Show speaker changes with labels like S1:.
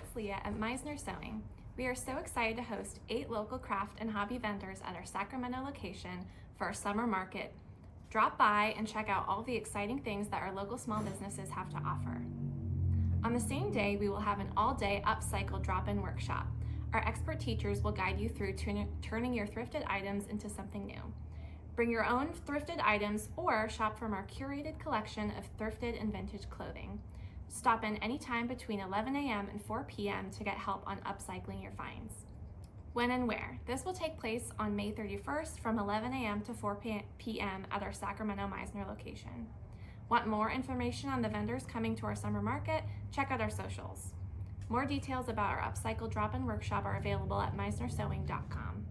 S1: it's Leah at Meissner Sewing. We are so excited to host 8 local craft and hobby vendors at our Sacramento location for our summer market. Drop by and check out all the exciting things that our local small businesses have to offer. On the same day, we will have an all-day Upcycle Drop-In Workshop. Our expert teachers will guide you through turning your thrifted items into something new. Bring your own thrifted items or shop from our curated collection of thrifted and vintage clothing. Stop in anytime between 11 a.m. and 4 p.m. to get help on upcycling your finds. When and where? This will take place on May 31st from 11 a.m. to 4 p.m. at our Sacramento Meissner location. Want more information on the vendors coming to our summer market? Check out our socials. More details about our Upcycle Drop-In Workshop are available at meissnersewing.com.